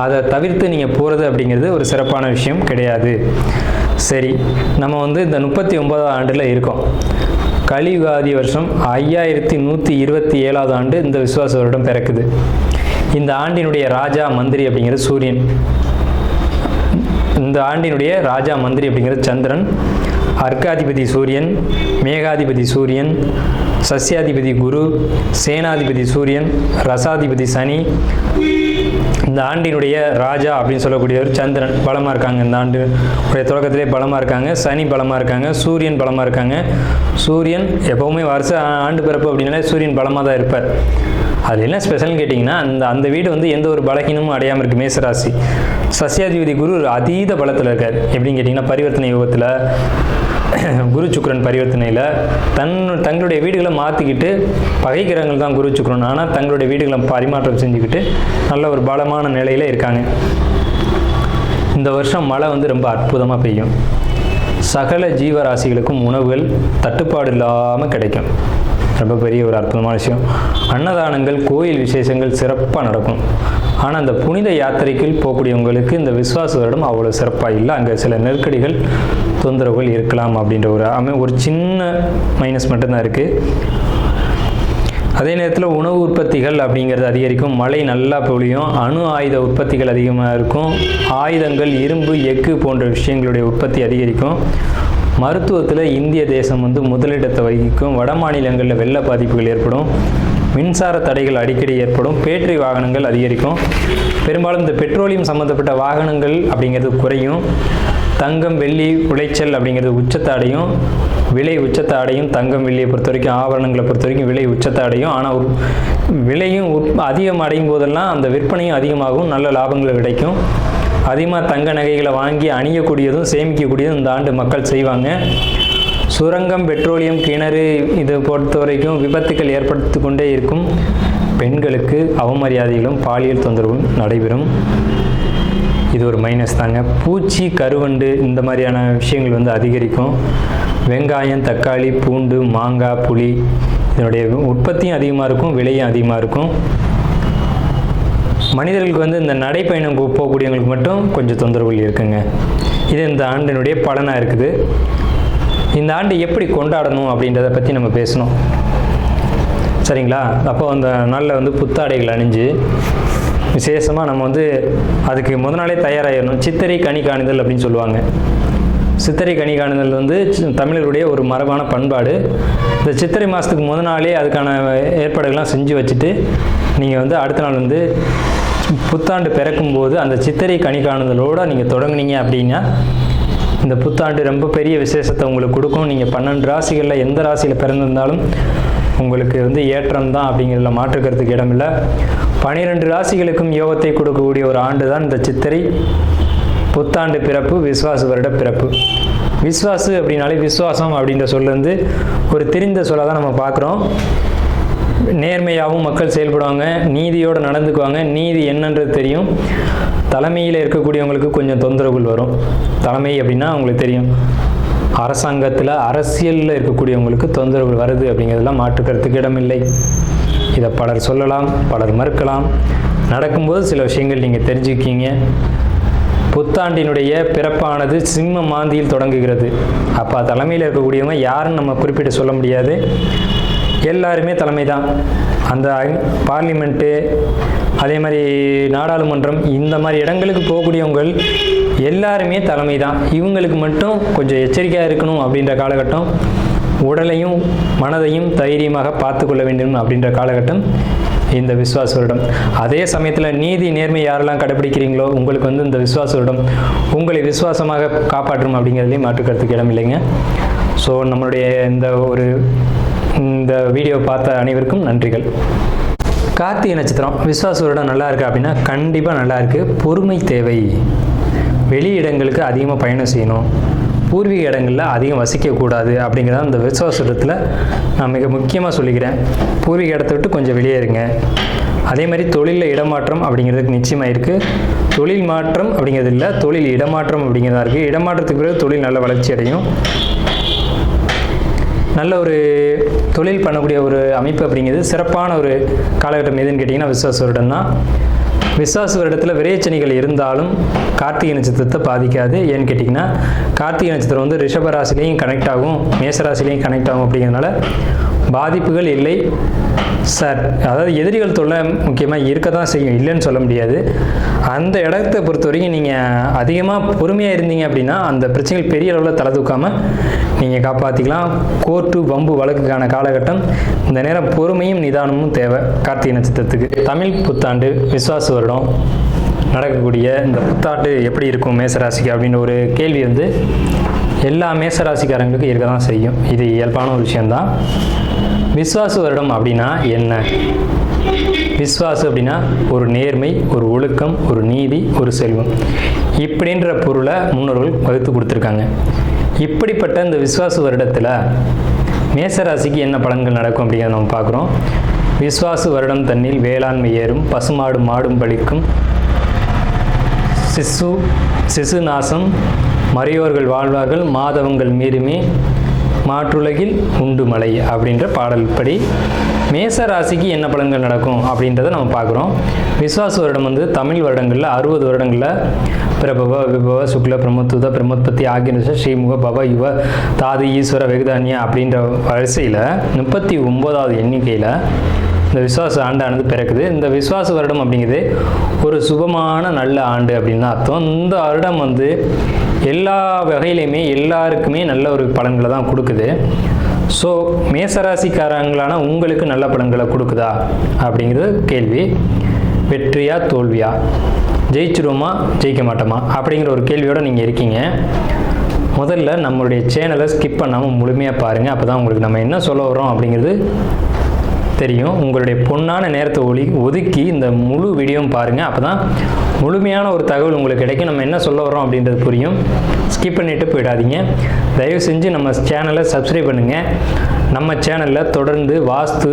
Speaker 1: அதை தவிர்த்து நீங்கள் போகிறது அப்படிங்கிறது ஒரு சிறப்பான விஷயம் கிடையாது. சரி, நம்ம வந்து இந்த 39ஆவது ஆண்டில் இருக்கோம். கலியுகாதி வருஷம் 5127ஆவது ஆண்டு இந்த விசுவாச வருடம் பிறக்குது. இந்த ஆண்டினுடைய ராஜா மந்திரி அப்படிங்கிறது சூரியன். இந்த ஆண்டினுடைய ராஜா மந்திரி அப்படிங்கிறது சந்திரன். அர்க்காதிபதி சூரியன், மேகாதிபதி சூரியன், சஸ்யாதிபதி குரு, சேனாதிபதி சூரியன், ரசாதிபதி சனி. இந்த ஆண்டினுடைய ராஜா அப்படின்னு சொல்லக்கூடியவர் சந்திரன் பலமாக இருக்காங்க. இந்த ஆண்டு தொடக்கத்திலே பலமாக இருக்காங்க. சனி பலமாக இருக்காங்க. சூரியன் பலமாக இருக்காங்க. சூரியன் எப்போவுமே வருஷ ஆண்டு பிறப்பு அப்படின்னாலே சூரியன் பலமாக தான் இருப்பார். அது என்ன ஸ்பெஷல்னு கேட்டிங்கன்னா, அந்த வீடு வந்து எந்த ஒரு பலகீனமும் அடையாமல் இருக்குது. மேசராசி. சஸ்யாதிபதி குரு அதீத பலத்தில் இருக்கார். எப்படின்னு கேட்டிங்கன்னா, பரிவர்த்தனை யோகத்தில் குரு சுக்கிரன் பரிவர்த்தனையில் தங்களுடைய வீடுகளை மாற்றிக்கிட்டு, பகைக்கிறவங்கள் தான் குரு சுக்கிரன், ஆனால் தங்களுடைய வீடுகளை பரிமாற்றம் செஞ்சுக்கிட்டு நல்ல ஒரு பலமான நிலையில் இருக்காங்க. இந்த வருஷம் மழை வந்து ரொம்ப அற்புதமாக பெய்யும். சகல ஜீவராசிகளுக்கும் உணவுகள் தட்டுப்பாடு இல்லாமல் கிடைக்கும். ரொம்ப பெரிய ஒரு அற்புதமான விஷயம். அன்னதானங்கள், கோயில் விசேஷங்கள் சிறப்பாக நடக்கும். ஆனால் அந்த புனித யாத்திரைக்குள் போகக்கூடியவங்களுக்கு இந்த விஸ்வாச வருடம் அவ்வளோ சிறப்பாக இல்லை. அங்கே சில நெருக்கடிகள், தொந்தரவுகள் இருக்கலாம் அப்படின்ற ஒரு சின்ன மைனஸ் மட்டும்தான் இருக்குது. அதே நேரத்தில் உணவு உற்பத்திகள் அப்படிங்கிறது அதிகரிக்கும். மழை நல்லா பொழியும். அணு ஆயுத உற்பத்திகள் அதிகமாக இருக்கும். ஆயுதங்கள், இரும்பு, எஃகு போன்ற விஷயங்களுடைய உற்பத்தி அதிகரிக்கும். மருத்துவத்தில் இந்திய தேசம் முதலிடத்தை வகிக்கும். வட மாநிலங்களில் வெள்ள பாதிப்புகள் ஏற்படும். மின்சார தடைகள் அடிக்கடி ஏற்படும். பேட்டரி வாகனங்கள் அதிகரிக்கும். பெரும்பாலும் இந்த பெட்ரோலியம் சம்மந்தப்பட்ட வாகனங்கள் அப்படிங்கிறது குறையும். தங்கம், வெள்ளி உளைச்சல் அப்படிங்கிறது உச்சத்தை அடையும். விலை உச்சத்தை அடையும். தங்கம், வெள்ளியை பொறுத்த வரைக்கும், ஆபரணங்களை பொறுத்த வரைக்கும் விலை உச்சத்தை அடையும். ஆனால் விலையும் அதிகம் அடையும் போதெல்லாம் அந்த விற்பனையும் அதிகமாகும். நல்ல லாபங்கள் கிடைக்கும். அதிகமாக தங்க நகைகளை வாங்கி அணியக்கூடியதும் சேமிக்கக்கூடியதும் இந்த ஆண்டு மக்கள் செய்வாங்க. சுரங்கம், பெட்ரோலியம், கிணறு இதை பொறுத்த வரைக்கும் விபத்துக்கள் ஏற்படுத்தி கொண்டே இருக்கும். பெண்களுக்கு அவமரியாதைகளும் பாலியல் தொந்தரவும் நடைபெறும். இது ஒரு மைனஸ் தாங்க. பூச்சி, கருவண்டு இந்த மாதிரியான விஷயங்கள் அதிகரிக்கும். வெங்காயம், தக்காளி, பூண்டு, மாங்காய், புளி இதனுடைய உற்பத்தியும் அதிகமாக இருக்கும். விலையும் அதிகமாக இருக்கும். மனிதர்களுக்கு இந்த நடைப்பயணம் போகக்கூடியவங்களுக்கு மட்டும் கொஞ்சம் தொந்தரவுகள் இருக்குங்க. இது இந்த ஆண்டினுடைய பலனாக இருக்குது. இந்த ஆண்டு எப்படி கொண்டாடணும் அப்படின்றத பற்றி நம்ம பேசணும், சரிங்களா? அப்போ அந்த நாளில் புத்தாடைகள் அணிஞ்சு விசேஷமாக நம்ம அதுக்கு முத நாளே தயாராகிடணும். சித்திரை கனி காணுதல் அப்படின்னு சொல்லுவாங்க. சித்திரை கனி காணுதல் தமிழர்களுடைய ஒரு மரபான பண்பாடு. இந்த சித்திரை மாதத்துக்கு முத நாளே அதுக்கான ஏற்பாடுகள்லாம் செஞ்சு வச்சுட்டு நீங்கள் அடுத்த நாள் புத்தாண்டு பிறக்கும்போது அந்த சித்திரை கனி காணுதலோடு நீங்கள் தொடங்குனீங்க அப்படின்னா இந்த புத்தாண்டு ரொம்ப பெரிய விசேஷத்தை உங்களுக்கு கொடுக்கும். நீங்கள் 12 ராசிகளில் எந்த ராசியில் பிறந்திருந்தாலும் உங்களுக்கு ஏற்றம் தான் அப்படிங்கிறதுல மாற்றுக்கிறதுக்கு இடமில்லை. 12 ராசிகளுக்கும் யோகத்தை கொடுக்கக்கூடிய ஒரு ஆண்டு தான் இந்த சித்திரை புத்தாண்டு பிறப்பு, விஸ்வாச வருட பிறப்பு. விஸ்வாசு அப்படின்னாலே விஸ்வாசம் அப்படின்ற சொல்ல ஒரு தெரிந்த சொல்ல தான் நம்ம பார்க்குறோம். நேர்மையாகவும் மக்கள் செயல்படுவாங்க, நீதியோடு நடந்துக்குவாங்க. நீதி என்னன்றது தெரியும். தலைமையில் இருக்கக்கூடியவங்களுக்கு கொஞ்சம் தொந்தரவுகள் வரும். தலைமை அப்படின்னா உங்களுக்கு தெரியும், அரசாங்கத்தில் அரசியலில் இருக்கக்கூடியவங்களுக்கு தொந்தரவுகள் வருது அப்படிங்கிறதெல்லாம் மாற்றுக்கிறதுக்கு இடமில்லை. இதை பலர் சொல்லலாம், பலர் மறுக்கலாம். நடக்கும்போது சில விஷயங்கள் நீங்கள் தெரிஞ்சுக்கிங்க. புத்தாண்டினுடைய பிறப்பானது சிம்ம மாந்தியில் தொடங்குகிறது. அப்போ தலைமையில் இருக்கக்கூடியவங்க யாருன்னு நம்ம குறிப்பிட்டு சொல்ல முடியாது. எல்லாருமே தலைமை தான். அந்த பார்லிமெண்ட்டு, அதே மாதிரி நாடாளுமன்றம், இந்த மாதிரி இடங்களுக்கு போகக்கூடியவங்க எல்லாருமே தலைமை தான். இவங்களுக்கு மட்டும் கொஞ்சம் எச்சரிக்கையாக இருக்கணும் அப்படின்ற காலகட்டம். உடலையும் மனதையும் தைரியமாக பார்த்து கொள்ள வேண்டும் அப்படின்ற காலகட்டம் இந்த விஸ்வாச வருடம். அதே சமயத்தில் நீதி, நேர்மை யாரெல்லாம் கடைபிடிக்கிறீங்களோ உங்களுக்கு இந்த விஸ்வாச வருடம் உங்களை விசுவாசமாக காப்பாற்றும் அப்படிங்கிறதுலையும் மாற்றுக்கிறதுக்கு இடம் இல்லைங்க. ஸோ நம்மளுடைய இந்த வீடியோ பார்த்த அனைவருக்கும் நன்றிகள். கார்த்திகை நட்சத்திரம் விஸ்வாச வருடம் நல்லா இருக்கு அப்படின்னா கண்டிப்பாக நல்லா இருக்குது. பொறுமை தேவை. வெளி இடங்களுக்கு அதிகமாக பயணம் செய்யணும். பூர்வீக இடங்களில் அதிகம் வசிக்கக்கூடாது அப்படிங்கிறத இந்த விஸ்வாச வருடத்தில் நான் மிக முக்கியமாக சொல்லிக்கிறேன். பூர்வீக இடத்த விட்டு கொஞ்சம் வெளியே இருங்க. அதே மாதிரி தொழிலில் இடமாற்றம் அப்படிங்கிறதுக்கு நிச்சயமாக இருக்குது. தொழில் மாற்றம் அப்படிங்கிறது இல்லை, தொழில் இடமாற்றம் அப்படிங்கிறதா இருக்குது. இடமாற்றத்துக்கு பிறகு தொழில் நல்ல வளர்ச்சி அடையும். நல்ல ஒரு தொழில் பண்ணக்கூடிய ஒரு அமைப்பு அப்படிங்கிறது சிறப்பான ஒரு காலகட்டம் எதுன்னு கேட்டிங்கன்னா விஸ்வாச வருடம் தான். விஸ்வாச வருடத்தில் விரைச்சனிகள் இருந்தாலும் கார்த்திகை நட்சத்திரத்தை பாதிக்காது. ஏன்னு கேட்டிங்கன்னா கார்த்திகை நட்சத்திரம் ரிஷப ராசிலையும் கனெக்ட் ஆகும், மேசராசிலையும் கனெக்ட் ஆகும். அப்படிங்கிறதுனால பாதிப்புகள் இல்லை சார். அதாவது எதிரிகள் தொல்லை முக்கியமாக இருக்க தான் செய்யும், இல்லைன்னு சொல்ல முடியாது. அந்த இடத்தை பொறுத்த வரைக்கும் நீங்கள் அதிகமாக பொறுமையாக இருந்தீங்க அப்படின்னா அந்த பிரச்சனைகள் பெரிய அளவில் தலை தூக்காமல் நீங்கள் காப்பாற்றிக்கலாம். கோர்ட்டு, வம்பு, வழக்குக்கான காலகட்டம். இந்த நேரம் பொறுமையும் நிதானமும் தேவை கார்த்திகை நட்சத்திரத்துக்கு. தமிழ் புத்தாண்டு விஸ்வாச வருடம் நடக்கக்கூடிய இந்த புத்தாண்டு எப்படி இருக்கும் மேசராசிக்கு அப்படின்னு ஒரு கேள்வி எல்லா மேசராசிக்காரங்களுக்கும் இருக்க தான் செய்யும். இது இயல்பான ஒரு விஷயம்தான். விஸ்வாச வருடம் அப்படின்னா என்ன? விஸ்வாசம் அப்படின்னா ஒரு நேர்மை, ஒரு ஒழுக்கம், ஒரு நீதி, ஒரு செல்வம் இப்படின்ற பொருளை முன்னோர்கள் வகுத்து கொடுத்துருக்காங்க. இப்படிப்பட்ட இந்த விஸ்வாச வருடத்தில் மேசராசிக்கு என்ன பலன்கள் நடக்கும் அப்படிங்கிறத நம்ம பார்க்குறோம். விஸ்வாச வருடம் தன்னில் வேளாண்மை ஏறும், பசுமாடு மாடும் பலிக்கும், சிசு நாசம், மறையோர்கள் வாழ்வார்கள் மாதவங்கள் மீறுமே மாற்றுலகில் உண்டு மலை அப்படின்ற பாடல் படி மேச ராசிக்கு என்ன பலன்கள் நடக்கும் அப்படின்றத நம்ம பார்க்குறோம். விஸ்வாச வருடம் வந்து தமிழ் வருடங்களில் 60 வருடங்களில் பிரபவ விபவ சுக்ல பிரமோத்துத பிரமோத்பத்தி ஆகிய ஸ்ரீமுக பவ யுவ தாது ஈஸ்வர வெகுதானியா அப்படின்ற வரிசையில் 39வது எண்ணிக்கையில் இந்த விஸ்வாச ஆண்டானது பிறக்குது. இந்த விஸ்வாச வருடம் அப்படிங்கிறது ஒரு சுபமான நல்ல ஆண்டு அப்படின்னு தான் அர்த்தம். இந்த வருடம் வந்து எல்லா வகையிலையுமே எல்லாருக்குமே நல்ல ஒரு பலன்களை தான் கொடுக்குது. ஸோ மேசராசிக்காரங்களான உங்களுக்கு நல்ல பலன்களை கொடுக்குதா அப்படிங்கிறது கேள்வி. வெற்றியா தோல்வியா, ஜெயிச்சிடுவோமா ஜெயிக்க மாட்டோமா அப்படிங்கிற ஒரு கேள்வியோடு நீங்கள் இருக்கீங்க. முதல்ல நம்மளுடைய சேனலை ஸ்கிப் பண்ணாமல் முழுமையாக பாருங்கள். அப்போ தான் உங்களுக்கு நம்ம என்ன சொல்ல வரோம் அப்படிங்கிறது தெரியும். உங்களுடைய பொன்னான நேரத்தை ஒதுக்கி இந்த முழு வீடியோவும் பாருங்கள். அப்போ தான் முழுமையான ஒரு தகவல் உங்களுக்கு கிடைக்கும். நம்ம என்ன சொல்ல வரோம் அப்படின்றது புரியும். ஸ்கிப் பண்ணிவிட்டு போயிடாதீங்க. தயவு செஞ்சு நம்ம சேனலை சப்ஸ்கிரைப் பண்ணுங்கள். நம்ம சேனலில் தொடர்ந்து வாஸ்து,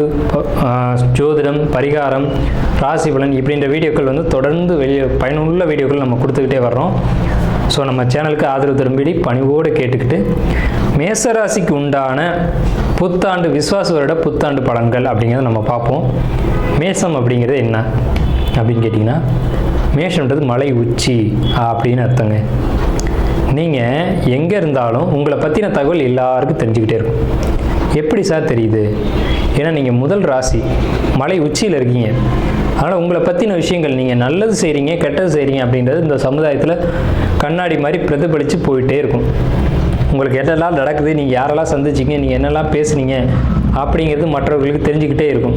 Speaker 1: ஜோதிடம், பரிகாரம், ராசி பலன் இப்படின்ற வீடியோக்கள் வந்து தொடர்ந்து பயனுள்ள வீடியோக்கள் நம்ம கொடுத்துக்கிட்டே வர்றோம். ஸோ நம்ம சேனலுக்கு ஆதரவு தரும்படி பணிவோடு கேட்டுக்கிட்டு மேசராசிக்கு உண்டான புத்தாண்டு விஸ்வாச வருட புத்தாண்டு பலன்கள் அப்படிங்கிறத நம்ம பார்ப்போம். மேசம் அப்படிங்கிறது என்ன அப்படின்னு கேட்டிங்கன்னா, மேஷம்ன்றது மலை உச்சி அப்படின்னு அர்த்தங்க. நீங்கள் எங்கே இருந்தாலும் உங்களை பற்றின தகவல் எல்லாருக்கும் தெரிஞ்சுக்கிட்டே இருக்கும். எப்படி சார் தெரியுது? ஏன்னா நீங்கள் முதல் ராசி மலை உச்சியில் இருக்கீங்க. அதனால் உங்களை பற்றின விஷயங்கள் நீங்கள் நல்லது செய்கிறீங்க கெட்டது செய்கிறீங்க அப்படின்றது இந்த சமுதாயத்தில் கண்ணாடி மாதிரி பிரதிபலித்து போயிட்டே இருக்கும். உங்களுக்கு என்னெல்லாம் நடக்குது, நீங்கள் யாரெல்லாம் சந்திச்சிங்க, நீங்கள் என்னெல்லாம் பேசுனீங்க அப்படிங்கிறது மற்றவர்களுக்கு தெரிஞ்சுக்கிட்டே இருக்கும்.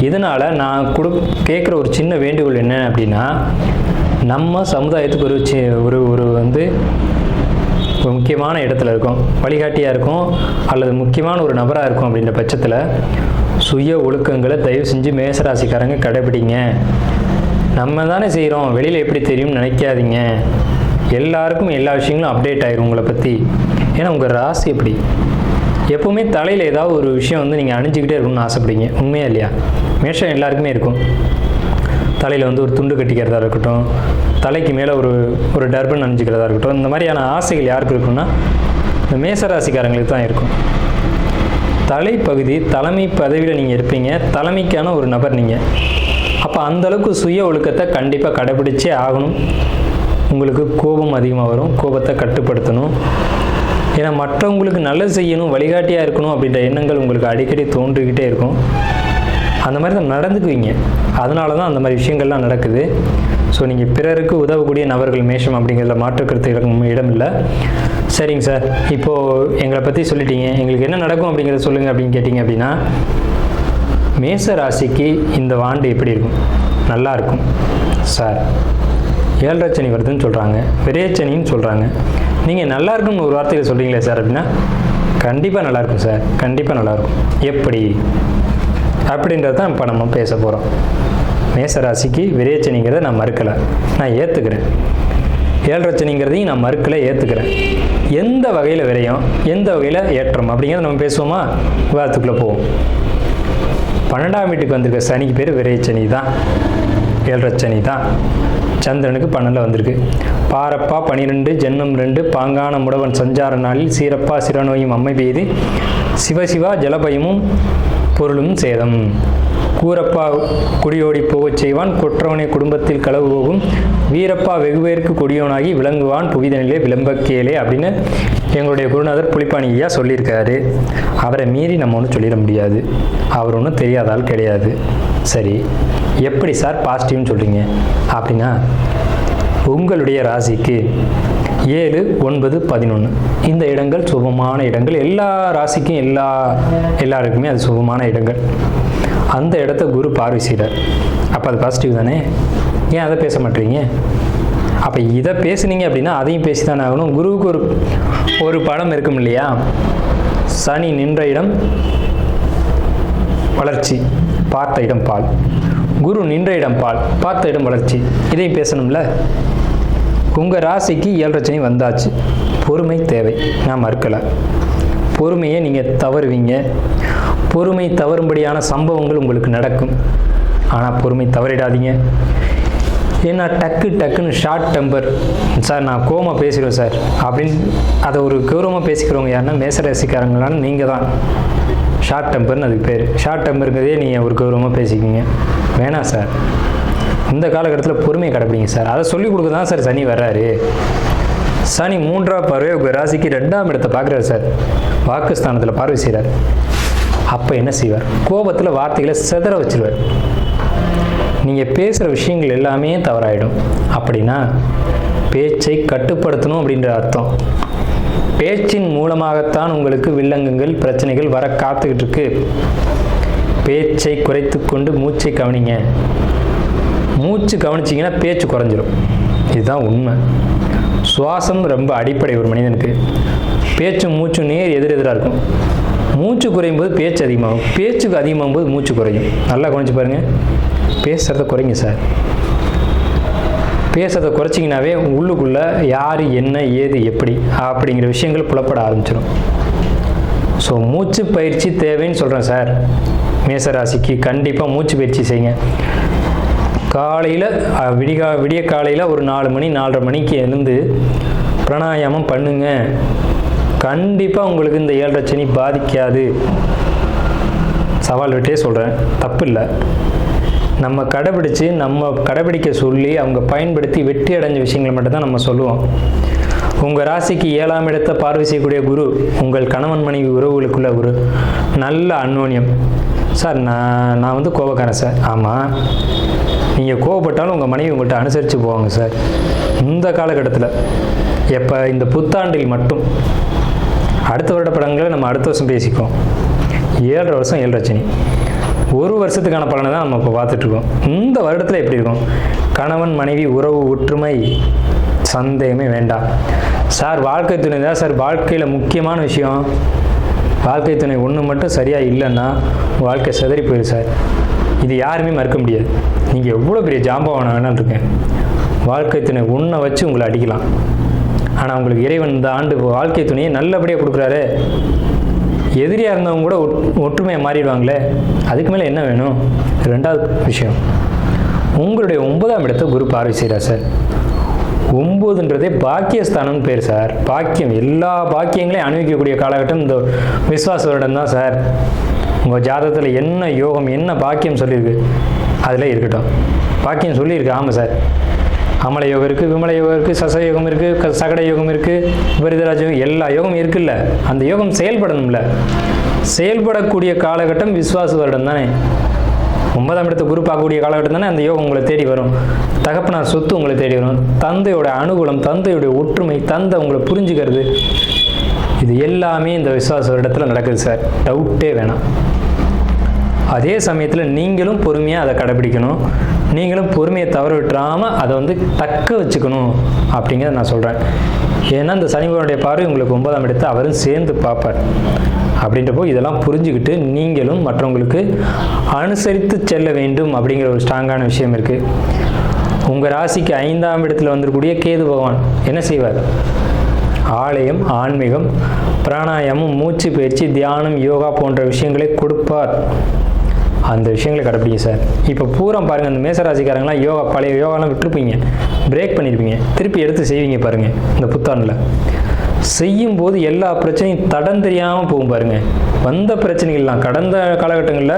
Speaker 1: இதனால் நான் கேட்குற ஒரு சின்ன வேண்டுகோள் என்ன அப்படின்னா, நம்ம சமுதாயத்துக்கு ஒரு வந்து ஒரு முக்கியமான இடத்துல இருக்கும், வழிகாட்டியாக இருக்கும் அல்லது முக்கியமான ஒரு நபராக இருக்கும் அப்படின்ற பட்சத்தில் சுய ஒழுக்கங்களை தயவு செஞ்சு மேசராசிக்காரங்க கடைபிடிங்க. நம்ம தானே செய்கிறோம், வெளியில் எப்படி தெரியும்னு நினைக்காதீங்க. எல்லாருக்கும் எல்லா விஷயங்களும் அப்டேட் ஆகிரும் உங்களை பற்றி. ஏன்னா உங்கள் ராசி எப்படி எப்போவுமே தலையில் ஏதாவது ஒரு விஷயம் வந்து நீங்கள் அணிஞ்சிக்கிட்டே இருக்கணும்னு ஆசைப்படுங்க. உண்மையா இல்லையா? மேஷம் எல்லாருக்குமே இருக்கும். தலையில் வந்து ஒரு துண்டு கட்டிக்கிறதா இருக்கட்டும், தலைக்கு மேலே ஒரு டர்பன் அணிஞ்சிக்கிறதா இருக்கட்டும், இந்த மாதிரியான ஆசைகள் யாருக்கு இருக்குன்னா இந்த மேசராசிக்காரங்களுக்கு தான் இருக்கும். தலைப்பகுதி தலைமை பதவியில் நீங்கள் இருப்பீங்க, தலைமைக்கான ஒரு நபர் நீங்கள். அப்போ அந்தளவுக்கு சுய ஒழுக்கத்தை கண்டிப்பாக கடைபிடிச்சே ஆகணும். உங்களுக்கு கோபம் அதிகமாக வரும், கோபத்தை கட்டுப்படுத்தணும். ஏன்னா மற்றவங்களுக்கு நல்லது செய்யணும், வழிகாட்டியாக இருக்கணும் அப்படின்ற எண்ணங்கள் உங்களுக்கு அடிக்கடி தோன்றிக்கிட்டே இருக்கும். அந்த மாதிரி தான் நடந்துக்குவீங்க. அதனால தான் அந்த மாதிரி விஷயங்கள்லாம் நடக்குது. ஸோ நீங்கள் பிறருக்கு உதவக்கூடிய நபர்கள் மேஷம் அப்படிங்கிறதுல மாற்றுக்கருத்து இடம் இல்லை. சரிங்க சார், இப்போது எங்களை பற்றி சொல்லிட்டீங்க, எங்களுக்கு என்ன நடக்கும் அப்படிங்கிறத சொல்லுங்கள் அப்படின்னு கேட்டிங்க அப்படின்னா, மேச ராசிக்கு இந்த ஆண்டு எப்படி இருக்கும்? நல்லா இருக்கும் சார். 7 சனி வருதுன்னு சொல்கிறாங்க, விரையச்சனின்னு சொல்கிறாங்க. நீங்கள் நல்லா இருக்குன்னு ஒரு வார்த்தையில் சொல்கிறீங்களே சார் அப்படின்னா, கண்டிப்பாக நல்லாயிருக்கும் சார், கண்டிப்பாக நல்லாயிருக்கும். எப்படி அப்படின்றது தான் இப்போ நம்ம பேச போகிறோம். மேசராசிக்கு விரையச்சனிங்கிறத நான் மறுக்கலை, நான் ஏற்றுக்கிறேன். 7 சனிங்கிறதையும் நான் மறுக்கலை, ஏற்றுக்கிறேன். எந்த வகையில் விரையும், எந்த வகையில் ஏற்றம் அப்படிங்கிறத நம்ம பேசுவோமா? விவாதத்துக்குள்ளே போவோம். 12ஆம் வீட்டுக்கு வந்திருக்க சனிக்கு பேர் விரையச்சனி தான், 7 சனி தான். சந்திரனுக்கு 12 வந்திருக்கு. பாரப்பா 12 ஜென்மம் 2 பாங்கான முடவன் சஞ்சார நாளில் சீரப்பா சிறநோயும் அம்மை பெய்து சிவசிவா ஜலபயமும் பொருளும் சேதம். கூரப்பா குடியோடி போகச் செய்வான், குற்றவனை குடும்பத்தில் களவு போகும், வீரப்பா வெகுவேற்கு கொடியோனாகி விளங்குவான் புவிதனிலே விளம்பக்கேலே அப்படின்னு எங்களுடைய குருநாதர் புலிப்பாணி ஐயா சொல்லியிருக்காரு. அவரை மீறி நம்ம ஒன்றும் சொல்லிட முடியாது. அவர் ஒன்றும் தெரியாத ஆள் கிடையாது. சரி, எப்படி சார் பாசிட்டிவ்னு சொல்கிறீங்க அப்படின்னா, உங்களுடைய ராசிக்கு 7, 9, 11 இந்த இடங்கள் சுபமான இடங்கள். எல்லா ராசிக்கும் எல்லாருக்குமே அது சுபமான இடங்கள். அந்த இடத்த குரு பார்வை செய்கிறார். அப்போ அது பாசிட்டிவ் தானே? ஏன் அதை பேச மாட்டீங்க? அப்போ இதை பேசுனீங்க அப்படின்னா அதையும் பேசி தானே ஆகணும். குருவுக்கு ஒரு படம் இருக்கும் இல்லையா? சனி நின்ற இடம் வளர்ச்சி, பார்த்த இடம் பால். குரு நின்ற இடம் பால், பார்த்த இடம் வளர்ச்சி. இதையும் பேசணும்ல. உங்கள் ராசிக்கு 7 சனி வந்தாச்சு. பொறுமை தேவை, நான் மறுக்கலை. பொறுமையை நீங்கள் தவறுவீங்க. பொறுமை தவறும்படியான சம்பவங்கள் உங்களுக்கு நடக்கும். ஆனால் பொறுமை தவறிடாதீங்க. ஏன்னா டக்குன்னு ஷார்ட் டெம்பர் சார், நான் கோவமாக பேசிடுவேன் சார் அப்படின்னு அதை ஒரு கௌரவமாக பேசிக்கிறவங்க யாருன்னா மேசராசிக்காரங்களான்னு நீங்கள் தான். ஷார்ட் டெம்பர்னு அதுக்கு பேர். ஷார்ட் டெம்பருங்கிறதே நீங்கள் ஒரு கௌரவமாக பேசிக்கிங்க. வேணாம் சார், இந்த காலகட்டத்தில் பொறுமையை கடைப்பிடிங்க சார். அதை சொல்லிக் கொடுக்க தான் சார் சனி வர்றாரு. சனி 3ஆம் பார்வை உங்கள் ராசிக்கு 2ஆம் இடத்தை பார்க்குறாரு சார். வாக்குஸ்தானத்தில் பார்வை செய்கிறார். அப்போ என்ன செய்வார்? கோபத்தில் வார்த்தைகளை சிதற வச்சிருவார். நீங்கள் பேசுகிற விஷயங்கள் எல்லாமே தவறாயிடும். அப்படின்னா பேச்சை கட்டுப்படுத்தணும் அப்படின்ற அர்த்தம். பேச்சின் மூலமாகத்தான் உங்களுக்கு வில்லங்கங்கள் பிரச்சனைகள் வர காத்துக்கிட்டு இருக்கு. பேச்சை குறைத்து கொண்டு மூச்சை கவனிங்க. மூச்சு கவனிச்சிங்கன்னா பேச்சு குறைஞ்சிரும். இதுதான் உண்மை. சுவாசம் ரொம்ப அடிப்படை ஒரு மனிதனுக்கு. பேச்சும் மூச்சும் நேர் எதிரெதிராக இருக்கும். மூச்சு குறையும் போது பேச்சு அதிகமாகும், பேச்சுக்கு அதிகமாகும் போது மூச்சு குறையும். நல்லா கவனிச்சு பாருங்கள். பேசுகிறத குறைங்க சார். பேசுறதை குறைச்சிங்கனாவே உள்ளுக்குள்ளே யார் என்ன ஏது எப்படி அப்படிங்கிற விஷயங்கள் புலப்பட ஆரம்பிச்சிடும். ஸோ மூச்சு பயிற்சி தேவைன்னு சொல்கிறேன் சார். மேசராசிக்கு கண்டிப்பாக மூச்சு பயிற்சி செய்யுங்க. காலையில் விடிய காலையில் ஒரு 4 மணி 4:30 மணிக்கு எழுந்து பிராணாயாமம் பண்ணுங்க. கண்டிப்பாக உங்களுக்கு இந்த 7.5 சனி பாதிக்காது. சவால் விட்டே சொல்கிறேன், தப்பு இல்லை. நம்ம கடைபிடிக்க சொல்லி அவங்க பயன்படுத்தி வெற்றி அடைஞ்ச விஷயங்களை மட்டும்தான் நம்ம சொல்லுவோம். உங்கள் ராசிக்கு 7ஆம் இடத்தை பார்வை செய்யக்கூடிய குரு உங்கள் கணவன் மனைவி உறவுகளுக்குள்ள ஒரு நல்ல அந்யோன்யம். சார் நான் வந்து கோபக்காரன் சார். ஆமாம், நீங்கள் கோவப்பட்டாலும் உங்கள் மனைவி உங்கள்கிட்ட அனுசரித்து போவாங்க சார். இந்த காலகட்டத்தில் எப்போ இந்த புத்தாண்டில் மட்டும், அடுத்த வருட படங்களை நம்ம அடுத்த வருஷம் பேசிக்குவோம். 7.5 வருஷம் 7.5 சனி, ஒரு வருஷத்துக்கான பலனை தான் நம்ம இப்போ பார்த்துட்ருக்கோம். இந்த வருடத்தில் எப்படி இருக்கும்? கணவன் மனைவி உறவு ஒற்றுமை சந்தேகமே வேண்டாம் சார். வாழ்க்கை துணை தான் சார் வாழ்க்கையில் முக்கியமான விஷயம். வாழ்க்கை துணை ஒன்று மட்டும் சரியாக இல்லைன்னா வாழ்க்கை சிதறி போயிடும் சார். இது யாருமே மறுக்க முடியாது. நீங்கள் எவ்வளோ பெரிய ஜாம்பவான வேணாலும் இருக்கேன், வாழ்க்கை துணை ஒன்றை வச்சு உங்களை அடிக்கலாம். ஆனால் உங்களுக்கு இறைவன் இந்த ஆண்டு வாழ்க்கை துணையை நல்லபடியாக கொடுக்குறாரு. எதிரியாக இருந்தவங்க கூட ஒற்றுமையாக மாறிடுவாங்களே, அதுக்கு மேலே என்ன வேணும்? 2வது விஷயம், உங்களுடைய 9ஆம் இடத்தை குரு பார்வை செய்கிறார் சார். 9ன்றதே பாக்கியஸ்தானம்னு பேர் சார். பாக்கியம், எல்லா பாக்கியங்களையும் அனுபவிக்கக்கூடிய காலகட்டம் இந்த விஸ்வாச வருடம் தான் சார். உங்கள் ஜாதகத்தில் என்ன யோகம் என்ன பாக்கியம் சொல்லியிருக்கு அதில் இருக்கட்டும். பாக்கியம் சொல்லியிருக்கு. ஆமாம் சார், அமல யோகம் இருக்குது, விமல யோகம் இருக்குது, சச யோகம் இருக்குது, சகட யோகம் இருக்குது, விபரீதராஜ யோகம், எல்லா யோகம் இருக்குல்ல. அந்த யோகம் செயல்படணும்ல. செயல்படக்கூடிய காலகட்டம் விஸ்வாச வருடம் தானே. 9ஆம் இடத்தை குரு பார்க்கக்கூடிய காலகட்டம் தானே அந்த யோகம் உங்களை தேடி வரும். தகப்பனார் சொத்து உங்களை தேடி வரும். தந்தையோட அனுகூலம், தந்தையுடைய ஒற்றுமை, தந்தை உங்களை புரிஞ்சுக்கிறது, இது எல்லாமே இந்த விஸ்வாச வருடத்தில் நடக்குது சார். டவுட்டே வேணாம். அதே சமயத்தில் நீங்களும் பொறுமையாக அதை கடைபிடிக்கணும். நீங்களும் பொறுமையை தவற விட்டுறாமல் அதை வந்து தக்க வச்சுக்கணும் அப்படிங்கிறத நான் சொல்கிறேன். ஏன்னா இந்த சனிபகவானுடைய பார்வை உங்களுக்கு 9ஆம் இடத்தை அவரும் சேர்ந்து பார்ப்பார். அப்படின்றப்போ இதெல்லாம் புரிஞ்சுக்கிட்டு நீங்களும் மற்றவங்களுக்கு அனுசரித்து செல்ல வேண்டும் அப்படிங்கிற ஒரு ஸ்ட்ராங்கான விஷயம் இருக்குது. உங்கள் ராசிக்கு 5ஆம் இடத்துல வந்திருக்கக்கூடிய கேது பகவான் என்ன செய்வார்? ஆலயம், ஆன்மீகம், பிராணாயாமம், மூச்சு பயிற்சி, தியானம், யோகா போன்ற விஷயங்களை கொடுப்பார். அந்த விஷயங்களை கடைப்பிடிங்க சார். இப்போ பூரா பாருங்கள், அந்த மேசராசிக்காரங்களாம் பழைய யோகாலாம் விட்டுருப்பீங்க, பிரேக் பண்ணியிருப்பீங்க, திருப்பி எடுத்து செய்வீங்க பாருங்கள். இந்த புத்தாண்டில் செய்யும்போது எல்லா பிரச்சனையும் தடம் தெரியாமல் போகும் பாருங்கள். வந்த பிரச்சனைகள்லாம் கடந்த காலகட்டங்களில்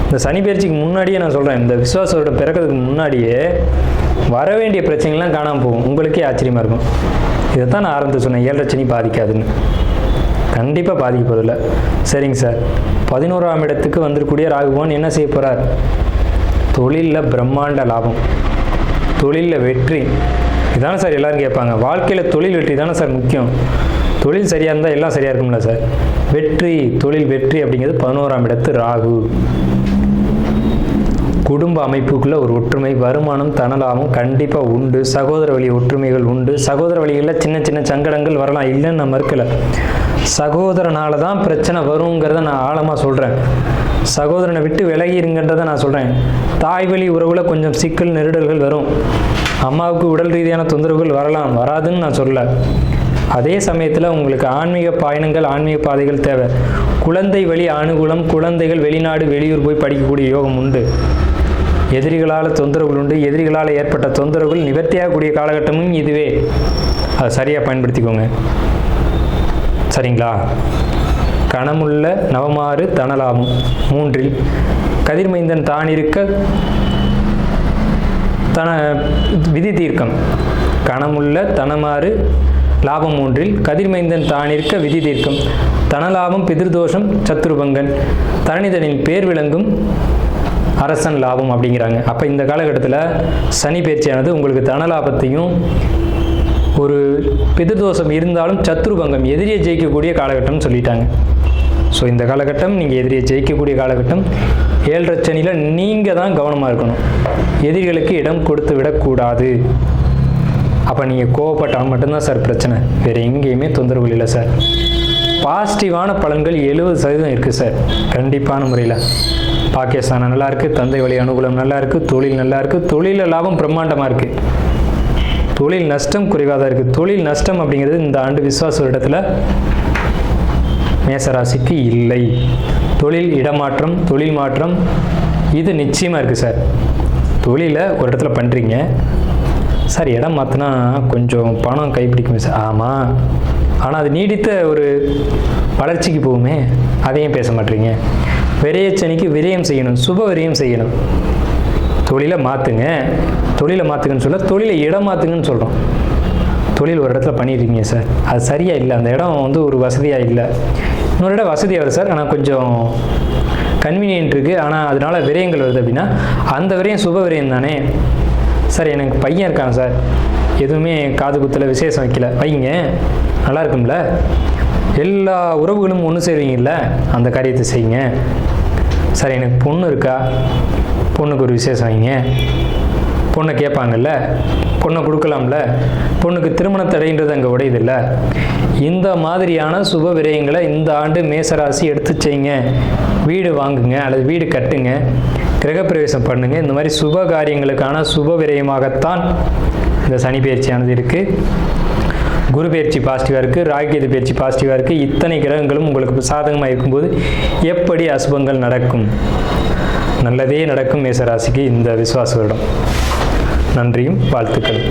Speaker 1: இந்த சனி பயிற்சிக்கு முன்னாடியே நான் சொல்கிறேன், இந்த விசுவாசோட பிறக்கிறதுக்கு முன்னாடியே வர வேண்டிய பிரச்சனைகள்லாம் காணாமல் போகும். உங்களுக்கே ஆச்சரியமாக இருக்கும். இதை தான் நான் ஆரம்பத்தில் சொன்னேன், 7.5 சனி பாதிக்காதுன்னு. கண்டிப்பாக பாதிக்க போதில்லை. சரிங்க சார். 11ஆம் இடத்துக்கு வந்திருக்கக்கூடிய ராகுபவன் என்ன செய்ய போகிறார்? தொழிலில் பிரம்மாண்ட லாபம், தொழிலில் வெற்றி. இதானே சார் எல்லோரும் கேட்பாங்க. வாழ்க்கையில் தொழில் வெற்றி தானே சார் முக்கியம். தொழில் சரியாக இருந்தால் எல்லாம் சரியாக இருக்கும்ல சார். வெற்றி, தொழில் வெற்றி அப்படிங்கிறது 11ஆம் இடத்து ராகு. குடும்ப அமைப்புக்குள்ளே ஒரு ஒற்றுமை, வருமானம், தனலாபம் கண்டிப்பாக உண்டு. சகோதர வழி ஒற்றுமைகள் உண்டு. சகோதர வழிகளில் சின்ன சின்ன சங்கடங்கள் வரலாம், இல்லைன்னு நான் மறுக்கலை. சகோதரனால தான் பிரச்சனை வருங்கிறத நான் ஆழமாக சொல்கிறேன். சகோதரனை விட்டு விலகி இருங்கன்றதை நான் சொல்கிறேன். தாய் வழி உறவில் கொஞ்சம் சிக்கல் நெருடல்கள் வரும். அம்மாவுக்கு உடல் ரீதியான தொந்தரவுகள் வரலாம், வராதுன்னு நான் சொல்லலை. அதே சமயத்தில் உங்களுக்கு ஆன்மீக பயணங்கள், ஆன்மீக பாதைகள் தேவை. குழந்தை வழி அனுகூலம், குழந்தைகள் வெளிநாடு வெளியூர் போய் படிக்கக்கூடிய யோகம் உண்டு. எதிரிகளால் தொந்தரவுகள் உண்டு. எதிரிகளால் ஏற்பட்ட தொந்தரவுகள் நிவர்த்தியாகக்கூடிய காலகட்டமும் இதுவே. அதை சரியாக பயன்படுத்திக்கோங்க. சரிங்களா? கணமுள்ள நவமாறு தனலாபம் 3 கதிர்மைந்தன் தான் இருக்க விதி தீர்க்கம். கணமுள்ள தனமாறு லாபம் 3 கதிர்மைந்தன் தான் இருக்க விதி தீர்க்கம். தனலாபம் பிதிர்தோஷம் சத்ருபங்கன் தரணிதனின் பேர் விளங்கும் அரசன் லாபம் அப்படிங்கிறாங்க. அப்போ இந்த காலகட்டத்தில் சனி பயிற்சியானது உங்களுக்கு தனலாபத்தையும் ஒரு பிதிர்தோஷம் இருந்தாலும் சத்ருபங்கம் எதிரியை ஜெயிக்கக்கூடிய காலகட்டம்னு சொல்லிட்டாங்க. ஸோ இந்த காலகட்டம் நீங்கள் எதிரியை ஜெயிக்கக்கூடிய காலகட்டம். 7 சனியில் நீங்கள் தான் கவனமாக இருக்கணும். எதிரிகளுக்கு இடம் கொடுத்து விடக்கூடாது. அப்போ நீங்கள் கோவப்பட்டால் மட்டும்தான் சார் பிரச்சனை, வேறு எங்கேயுமே தொந்தரவு இல்லை சார். பாசிட்டிவான பலன்கள் 70% இருக்குது சார். கண்டிப்பான முறையில் பாகிஸ்தான் நல்லா இருக்குது, தந்தை வழி அனுகூலம் நல்லா இருக்குது, தொழில் நல்லா இருக்குது, தொழில் லாபம் பிரம்மாண்டமாக இருக்குது, தொழில் நஷ்டம் குறைவாக தான் இருக்குது. தொழில் நஷ்டம் அப்படிங்கிறது இந்த ஆண்டு விஸ்வாச இடத்துல மேசராசிக்கு இல்லை. தொழில் இடமாற்றம், தொழில் மாற்றம் இது நிச்சயமாக இருக்குது சார். தொழிலை ஒரு இடத்துல பண்ணுறீங்க சார், இடம் மாற்றினா கொஞ்சம் பணம் கைப்பிடிக்குமே சார். ஆமாம், ஆனால் அது நீடித்த ஒரு வளர்ச்சிக்கு போகுமே, அதையும் பேச மாட்டீங்க. விரயச்சனிக்கு விரயம் செய்யணும், சுப விரயம் செய்யணும். தொழிலை மாற்றுங்க, தொழிலை மாற்றுங்கன்னு சொல்ல, தொழிலை இடம் மாற்றுங்கன்னு சொல்கிறோம். தொழில் ஒரு இடத்துல பண்ணியிருக்கீங்க சார், அது சரியாக இல்லை, அந்த இடம் வந்து ஒரு வசதியாக இல்லை. இன்னொரு இடம் வசதியாக வருது சார், ஆனால் கொஞ்சம் கன்வீனியன்ட் இருக்குது, ஆனால் அதனால் விரயங்கள் வருது அப்படின்னா அந்த விரயம் சுப விரயம் தானே சார். எனக்கு பையன் இருக்காங்க சார், எதுவுமே காது குத்தில் விசேஷம் வைக்கல, வைங்க, நல்லா இருக்கும்ல. எல்லா உறவுகளும் ஒன்று சேருவீங்கல்ல, அந்த காரியத்தை செய்யுங்க. சார் எனக்கு பொண்ணு இருக்கா, பொண்ணுக்கு ஒரு விசேஷம் வைங்க. பொண்ணை கேட்பாங்கல்ல, பொண்ணை கொடுக்கலாம்ல. பொண்ணுக்கு திருமண தடைன்றது அங்கே உடையதில்ல. இந்த மாதிரியான சுப விரயங்களை இந்த ஆண்டு மேசராசி எடுத்து செய்யுங்க. வீடு வாங்குங்க அல்லது வீடு கட்டுங்க, கிரகப்பிரவேசம் பண்ணுங்க. இந்த மாதிரி சுப காரியங்களுக்கான சுப விரயமாகத்தான் இந்த சனி பயிற்சியானது இருக்குது. குரு பயிற்சி பாசிட்டிவாக இருக்குது, ராகுகேது பயிற்சி பாசிட்டிவாக இருக்குது. இத்தனை கிரகங்களும் உங்களுக்கு சாதகமாக இருக்கும்போது எப்படி அசுபங்கள் நடக்கும்? நல்லதே நடக்கும் மேசராசிக்கு இந்த விசுவாச வருடம். நன்றியும் வாழ்த்துக்கள்.